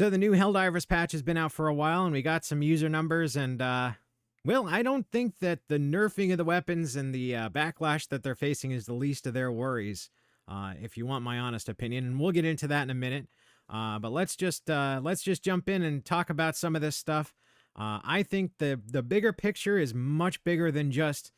So the new Helldivers patch has been out for a while, and we got some user numbers. And well, I don't think that the nerfing of the weapons and the backlash that they're facing is the least of their worries. If you want my honest opinion, and we'll get into that in a minute. But let's just jump in and talk about some of this stuff. I think the bigger picture is much bigger than just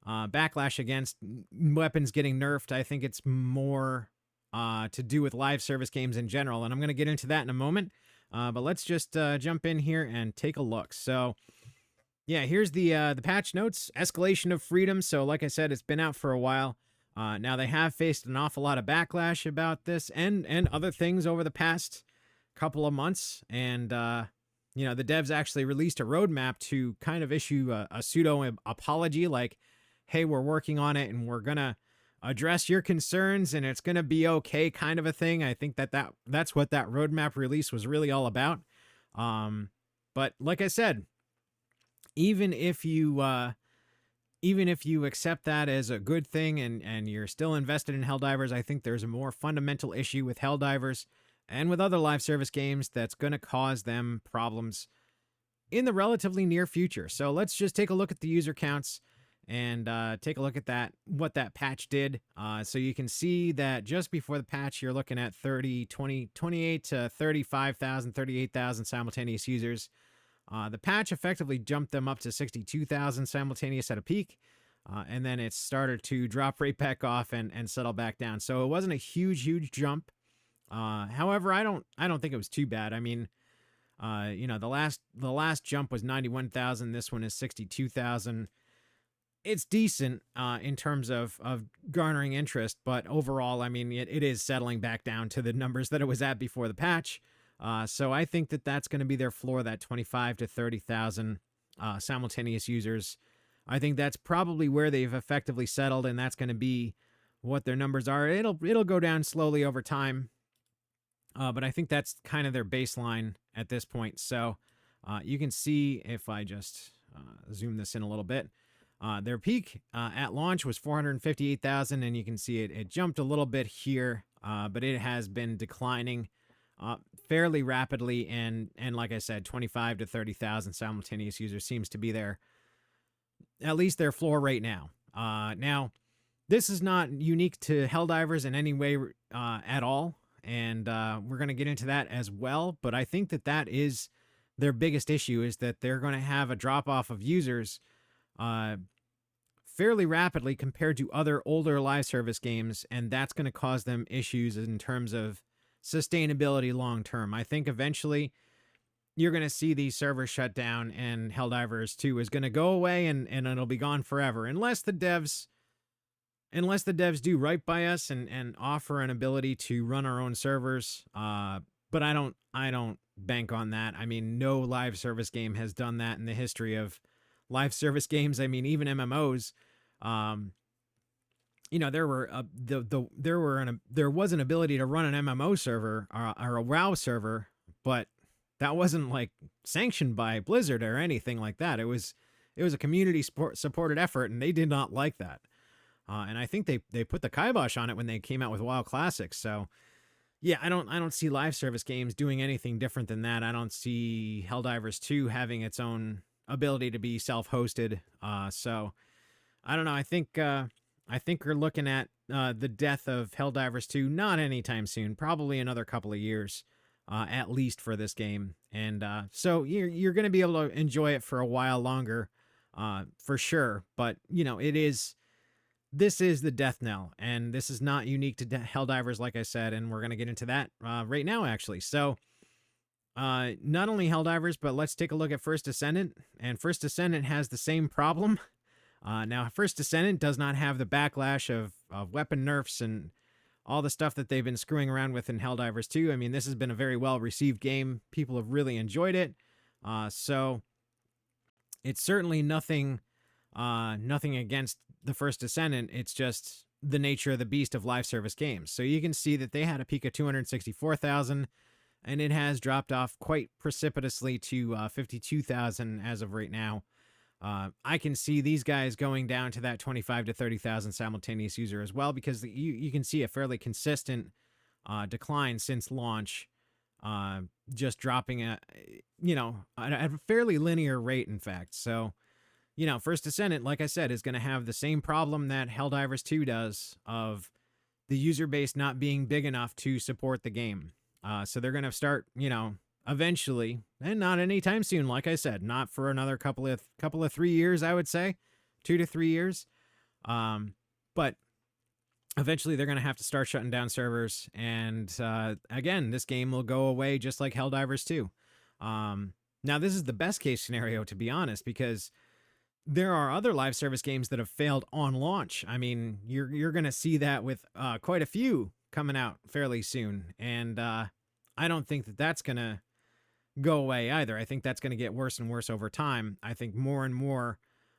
backlash against weapons getting nerfed. I think it's more to do with live service games in general, and I'm going to get into that in a moment. But let's just jump in here and take a look. So, yeah, here's the patch notes. Escalation of freedom. So, like I said, it's been out for a while. Now they have faced an awful lot of backlash about this and other things over the past couple of months. And you know, the devs actually released a roadmap to kind of issue a pseudo apology, like, "Hey, we're working on it and we're gonna address your concerns and it's gonna be okay," kind of a thing. I think that's what that roadmap release was really all about. But like I said, even if you accept that as a good thing and you're still invested in Helldivers, I think there's a more fundamental issue with Helldivers and with other live service games that's going to cause them problems in the relatively near future. So let's just take a look at the user counts and take a look at what that patch did. So you can see that just before the patch, you're looking at 28 to 35,000, 38,000 simultaneous users. The patch effectively jumped them up to 62,000 simultaneous at a peak, and then it started to drop right back off and settle back down. So it wasn't a huge jump. However, I don't think it was too bad. I mean, you know, the last jump was 91,000. This one is 62,000. It's decent in terms of garnering interest, but overall, I mean, it is settling back down to the numbers that it was at before the patch. So I think that that's going to be their floor, that 25 to 30,000 simultaneous users. I think that's probably where they've effectively settled, and that's going to be what their numbers are. It'll go down slowly over time, but I think that's kind of their baseline at this point. So you can see, if I just zoom this in a little bit, their peak at launch was 458,000, and you can see it jumped a little bit here, but it has been declining fairly rapidly, and like I said, 25 to 30,000 simultaneous users seems to be at least their floor right now. Now, this is not unique to Helldivers in any way at all, and we're going to get into that as well, but I think that is their biggest issue, is that they're going to have a drop-off of users fairly rapidly compared to other older live service games, and that's going to cause them issues in terms of sustainability long term. I think eventually you're going to see these servers shut down, and Helldivers 2 is going to go away and it'll be gone forever, unless the devs do right by us and offer an ability to run our own servers. But I don't bank on that. I mean, no live service game has done that in the history of live service games. I mean, even MMOs, you know, there was an ability to run an MMO server or a WoW server, but that wasn't like sanctioned by Blizzard or anything like that. It was a community supported effort, and they did not like that. And I think they put the kibosh on it when they came out with WoW Classic. So yeah, I don't see live service games doing anything different than that. I don't see Helldivers 2 having its own ability to be self-hosted. So I don't know. I think we're looking at the death of Helldivers 2 not anytime soon, probably another couple of years, at least for this game. And so you're going to be able to enjoy it for a while longer, for sure. But you know, this is the death knell, and this is not unique to Helldivers, like I said, and we're going to get into that right now, actually. So not only Helldivers, but let's take a look at First Descendant. And First Descendant has the same problem. Now, First Descendant does not have the backlash of weapon nerfs and all the stuff that they've been screwing around with in Helldivers 2. I mean, this has been a very well-received game. People have really enjoyed it. So it's certainly nothing against the First Descendant. It's just the nature of the beast of live service games. So you can see that they had a peak of 264,000, and it has dropped off quite precipitously to 52,000 as of right now. I can see these guys going down to that 25 to 30,000 simultaneous user as well, because you can see a fairly consistent decline since launch. just dropping at a fairly linear rate, in fact. So, First Descendant, like I said, is going to have the same problem that Helldivers 2 does of the user base not being big enough to support the game. So they're going to start, eventually, and not anytime soon, like I said, not for another couple of 3 years, I would say, 2 to 3 years. But eventually they're going to have to start shutting down servers. And again, this game will go away just like Helldivers 2. Now, this is the best case scenario, to be honest, because there are other live service games that have failed on launch. I mean, you're going to see that with quite a few coming out fairly soon. And I don't think that that's going to go away either. I think that's going to get worse and worse over time. I think more and more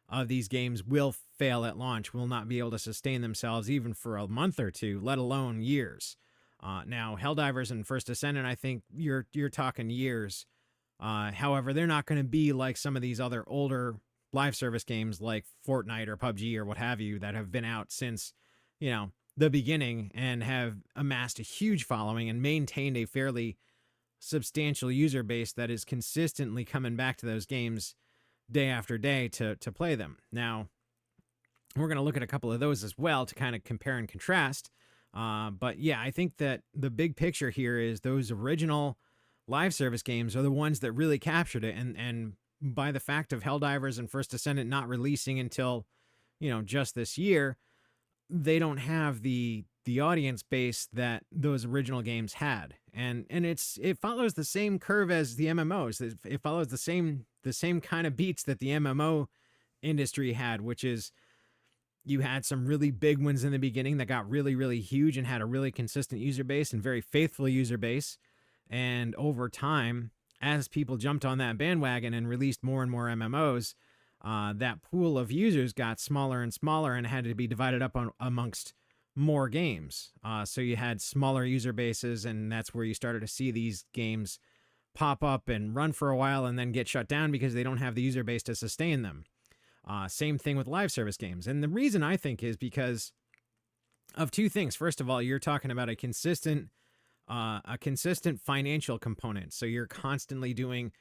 of these games will fail at launch, will not be able to sustain themselves even for a month or two, let alone years. Now, Helldivers and First Descendant, I think you're talking years. However, they're not going to be like some of these other older live service games like Fortnite or PUBG or what have you that have been out since, the beginning and have amassed a huge following and maintained a fairly substantial user base that is consistently coming back to those games day after day to play them. Now, we're going to look at a couple of those as well to kind of compare and contrast. But yeah, I think that the big picture here is those original live service games are the ones that really captured it. And by the fact of Helldivers and First Descendant not releasing until, just this year, they don't have the audience base that those original games had. And it follows the same curve as the MMOs. It follows the same kind of beats that the MMO industry had, which is you had some really big ones in the beginning that got really, really huge and had a really consistent user base and very faithful user base. And over time, as people jumped on that bandwagon and released more and more MMOs, that pool of users got smaller and smaller and had to be divided up amongst more games. So you had smaller user bases, and that's where you started to see these games pop up and run for a while and then get shut down because they don't have the user base to sustain them. Same thing with live service games. And the reason I think is because of two things. First of all, you're talking about a consistent financial component. So you're constantly doing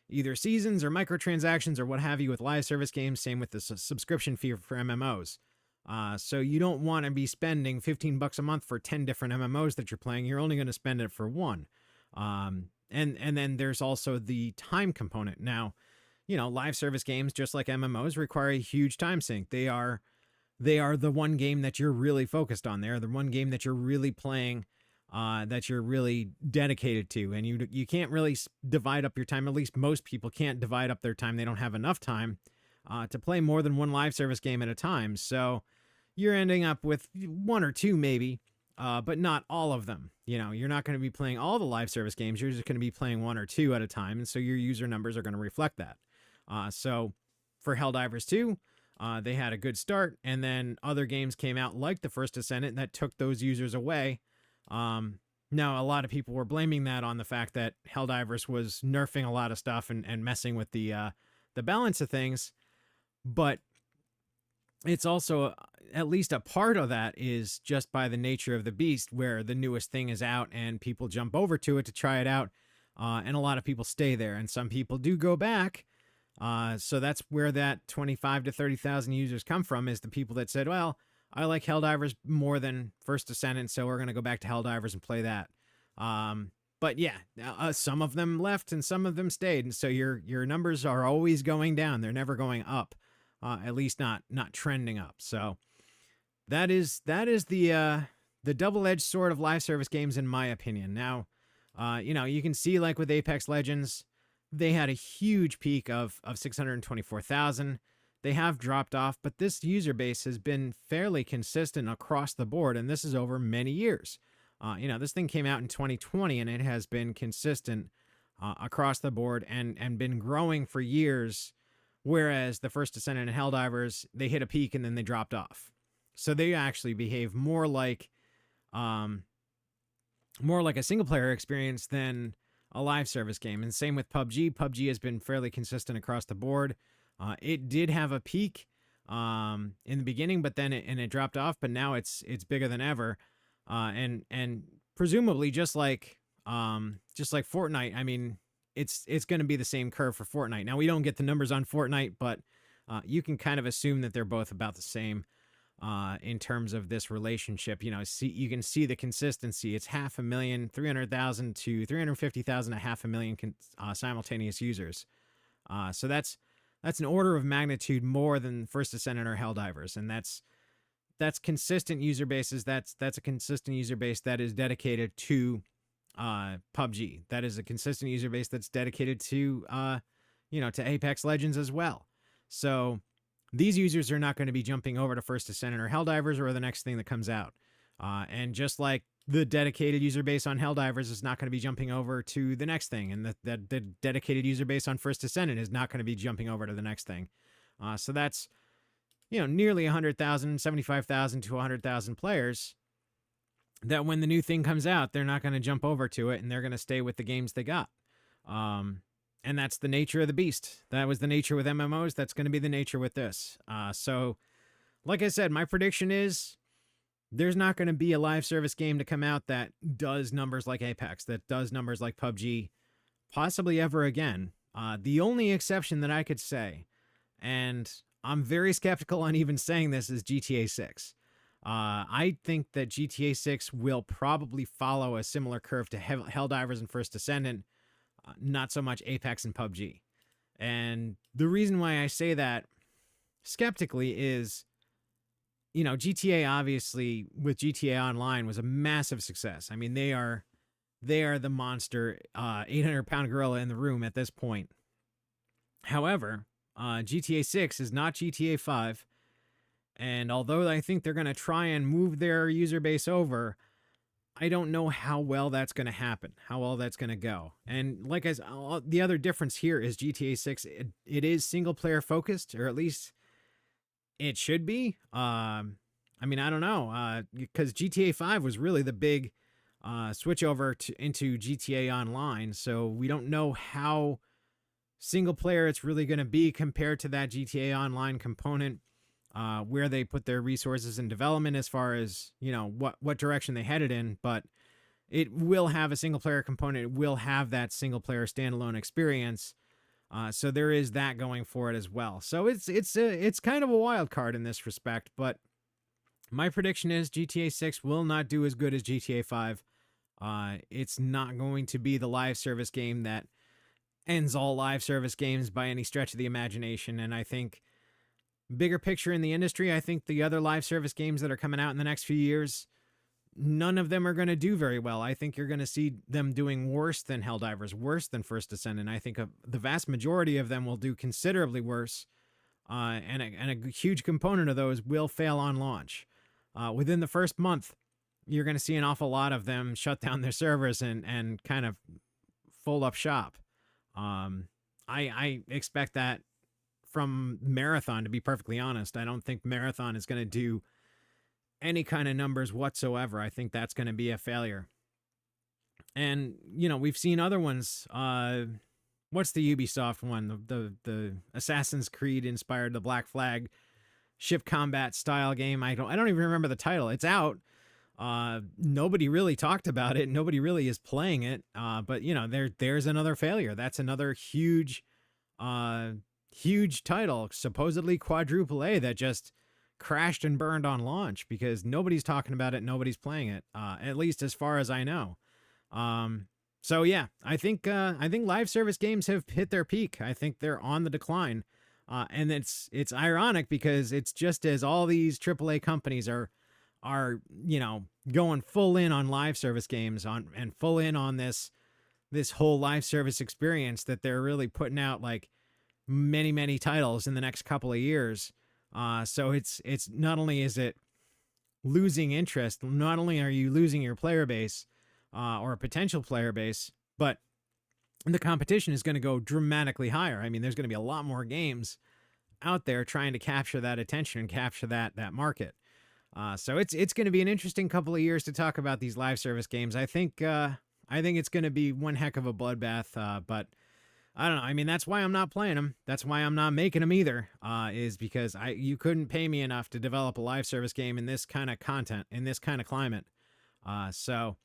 either seasons or microtransactions or what have you with live service games. Same with the subscription fee for MMOs. So you don't want to be spending $15 a month for 10 different MMOs that you're playing. You're only going to spend it for one. And then there's also the time component. Now, live service games, just like MMOs, require a huge time sink. They are the one game that you're really focused on. They're the one game that you're really playing, that you're really dedicated to. And you can't really divide up your time. At least most people can't divide up their time. They don't have enough time to play more than one live service game at a time. So you're ending up with one or two maybe, but not all of them. You're not going to be playing all the live service games. You're just going to be playing one or two at a time. And so your user numbers are going to reflect that. So for Helldivers 2, they had a good start, and then other games came out like the First Descendant that took those users away. Now, a lot of people were blaming that on the fact that Helldivers was nerfing a lot of stuff and messing with the balance of things. But it's also, at least a part of that is just by the nature of the beast, where the newest thing is out and people jump over to it to try it out. And a lot of people stay there, and some people do go back. So that's where that 25 to 30,000 users come from, is the people that said, well, I like Helldivers more than First Descendant, so we're going to go back to Helldivers and play that. But yeah, some of them left and some of them stayed. And so your numbers are always going down. They're never going up, at least not trending up. So that is the double-edged sword of live service games, in my opinion. Now, you can see, like with Apex Legends, they had a huge peak of 624,000. They have dropped off, but this user base has been fairly consistent across the board, and this is over many years. This thing came out in 2020, and it has been consistent across the board and been growing for years, whereas the First Descendant and Helldivers, they hit a peak and then they dropped off. So they actually behave more like a single-player experience than a live service game. And same with PUBG. PUBG has been fairly consistent across the board. It did have a peak in the beginning, but then it dropped off. But now it's bigger than ever, and presumably just like just like Fortnite. I mean, it's going to be the same curve for Fortnite. Now we don't get the numbers on Fortnite, but you can kind of assume that they're both about the same in terms of this relationship. You can see the consistency. It's 500,000, 300,000 to 350,000, 500,000 simultaneous users. So that's an order of magnitude more than First Descendant or Helldivers, and that's consistent user bases. That's a consistent user base that is dedicated to PUBG. That is a consistent user base that's dedicated to to Apex Legends as well. So these users are not going to be jumping over to First Descendant or Helldivers or the next thing that comes out. And just like the dedicated user base on Helldivers is not going to be jumping over to the next thing, and the dedicated user base on First Descendant is not going to be jumping over to the next thing. So that's nearly 100,000, 75,000 to 100,000 players that when the new thing comes out, they're not going to jump over to it, and they're going to stay with the games they got. And that's the nature of the beast. That was the nature with MMOs. That's going to be the nature with this. So, like I said, my prediction is there's not going to be a live service game to come out that does numbers like Apex, that does numbers like PUBG, possibly ever again. The only exception that I could say, and I'm very skeptical on even saying this, is GTA 6. I think that GTA 6 will probably follow a similar curve to Helldivers and First Descendant, not so much Apex and PUBG. And the reason why I say that skeptically is, GTA obviously with GTA Online was a massive success. I mean, they are the monster 800-pound gorilla in the room at this point. However, GTA 6 is not GTA 5. And although I think they're going to try and move their user base over, I don't know how well that's going to happen, how well that's going to go. And like I said, the other difference here is GTA 6, it is single player focused, or at least it should be. I mean, I don't know, because GTA 5 was really the big switch over into GTA Online. So we don't know how single player it's really going to be compared to that GTA Online component. Where they put their resources in development as far as, what direction they headed in, but it will have a single player component. It will have that single player standalone experience. So there is that going for it as well. So it's kind of a wild card in this respect, but my prediction is GTA 6 will not do as good as GTA 5. It's not going to be the live service game that ends all live service games by any stretch of the imagination. And I think bigger picture in the industry, I think the other live service games that are coming out in the next few years, none of them are going to do very well. I think you're going to see them doing worse than Helldivers, worse than First Descendant. I think the vast majority of them will do considerably worse, and a huge component of those will fail on launch. Within the first month, you're going to see an awful lot of them shut down their servers and kind of fold up shop. I expect that from Marathon, to be perfectly honest. I don't think Marathon is going to do any kind of numbers whatsoever. I think that's going to be a failure. And, we've seen other ones. What's the Ubisoft one? The Assassin's Creed inspired, the Black Flag ship combat style game. I don't even remember the title. It's out. Nobody really talked about it. Nobody really is playing it. But there's another failure. That's another huge title, supposedly quadruple A, that just crashed and burned on launch because nobody's talking about it, nobody's playing it, at least as far as I know. So yeah, I think live service games have hit their peak. I think they're on the decline, and it's ironic because it's just as all these AAA companies are going full in on live service games and full in on this whole live service experience, that they're really putting out like many titles in the next couple of years. So it's not only is it losing interest, not only are you losing your player base, or a potential player base, but the competition is going to go dramatically higher. I mean, there's going to be a lot more games out there trying to capture that attention and capture that market. So it's going to be an interesting couple of years to talk about these live service games. I think it's going to be one heck of a bloodbath, but I don't know. I mean, that's why I'm not playing them. That's why I'm not making them either, is because you couldn't pay me enough to develop a live service game in this kind of content, in this kind of climate. So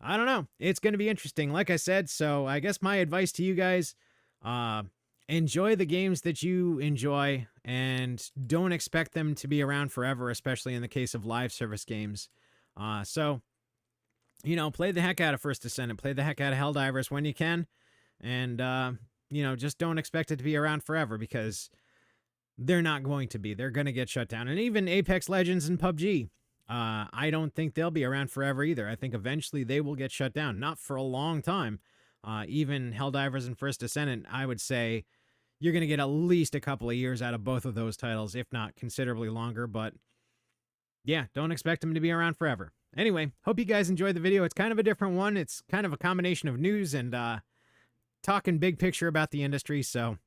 I don't know. It's going to be interesting, like I said. So I guess my advice to you guys, uh, enjoy the games that you enjoy and don't expect them to be around forever, especially in the case of live service games. So, play the heck out of First Descendant, play the heck out of Helldivers when you can. And, just don't expect it to be around forever because they're not going to be. They're going to get shut down. And even Apex Legends and PUBG, I don't think they'll be around forever either. I think eventually they will get shut down. Not for a long time. Even Helldivers and First Descendant, I would say you're going to get at least a couple of years out of both of those titles, if not considerably longer. But yeah, don't expect them to be around forever. Anyway, hope you guys enjoyed the video. It's kind of a different one. It's kind of a combination of news and talking big picture about the industry. So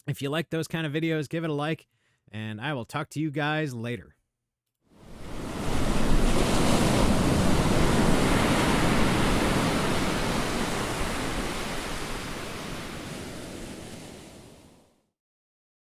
if you like those kind of videos, give it a like, and I will talk to you guys later.